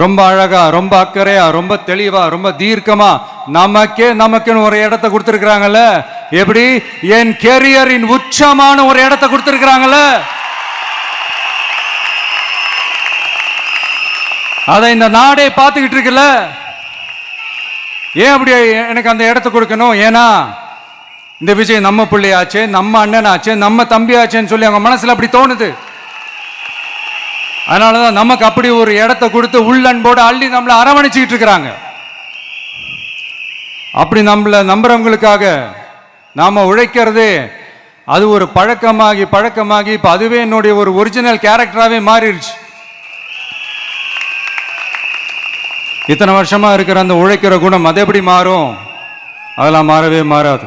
ரொம்ப அழகா, ரொம்ப அக்கறையா, ரொம்ப தெளிவா, ரொம்ப தீர்க்கமா நமக்குன்னு ஒரு இடத்தை கொடுத்திருக்கிறாங்கல்ல. எப்படி? என் கேரியரின் உச்சமான ஒரு இடத்தை கொடுத்திருக்கிறாங்கல்ல. அதை இந்த நாடே பார்த்துக்கிட்டு இருக்குல்ல. ஏன் அப்படி எனக்கு அந்த இடத்தை கொடுக்கணும்? ஏன்னா இந்த விஜய் நம்ம பிள்ளையாச்சே, நம்ம அண்ணனாச்சே, நம்ம தம்பியாச்சேன்னு சொல்லி அவங்க மனசுல அப்படி தோணுது. அதனாலதான் நமக்கு அப்படி ஒரு இடத்தை கொடுத்து உள்ளன்போடு அள்ளி நம்மளை அரவணைச்சிக்கிட்டு இருக்கிறாங்க. அப்படி நம்மளை நம்புறவங்களுக்காக நாம உழைக்கிறதே அது ஒரு பழக்கமாகி இப்ப அதுவே என்னுடைய ஒரு ஒரிஜினல் கேரக்டராகவே மாறிடுச்சு. இத்தனை வருஷமா இருக்கிற அந்த உழைக்கிற குணம் அது எப்படி மாறும்? அதெல்லாம் மாறவே மாறாது.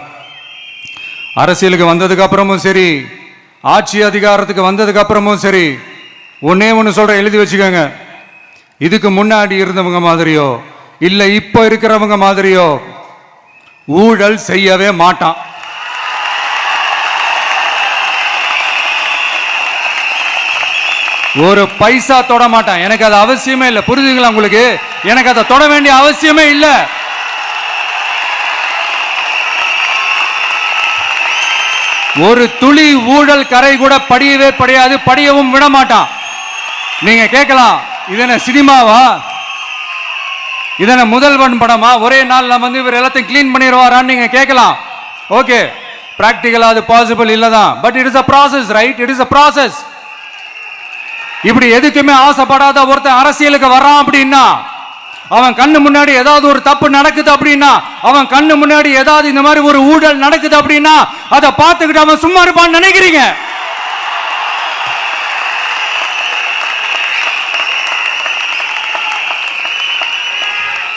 அரசியலுக்கு வந்ததுக்கு அப்புறமும் சரி, ஆட்சி அதிகாரத்துக்கு வந்ததுக்கு அப்புறமும் சரி, ஒன்னே ஒன்று சொல்ற, எழுதி வச்சுக்கோங்க. இதுக்கு முன்னாடி இருந்தவங்க மாதிரியோ இல்ல இப்ப இருக்கிறவங்க மாதிரியோ ஊழல் செய்யவே மாட்டான். ஒரு பைசா தொட மாட்டான். எனக்கு அது அவசியமே இல்லை. புரிஞ்சுங்களா உங்களுக்கு? எனக்கு அதை தொட வேண்டிய அவசியமே இல்லை. ஒரு துளி ஊழல் கரை கூட படியவே படியாது, படியவும் விட மாட்டான். நீங்க கேட்கலாம், இது என்ன சினிமாவா? இது என்ன முதல்வன் படமா? ஒரே நாள் நம்ம இவர் எல்லாத்தையும் கிளீன் பண்ணிடுவாரான்னு நீங்க கேட்கலாம். ஓகே, பிராக்டிகலா அது பாசிபிள் இல்லதான். But it is a process, right? It is a process. இப்படி எதுக்குமே ஆசைப்படாத ஒருத்தன் அரசியலுக்கு வரான் அப்படின்னா, அவன் கண்ணு முன்னாடி ஏதாவது ஒரு தப்பு நடக்குது அப்படின்னா, அவன் கண்ணு முன்னாடி ஏதாவது இந்த மாதிரி ஒரு ஊழல் நடக்குது அப்படின்னா, அதை பார்த்துக்கிட்டு அவன் சும்மா இருப்பான்னு நினைக்கிறீங்க?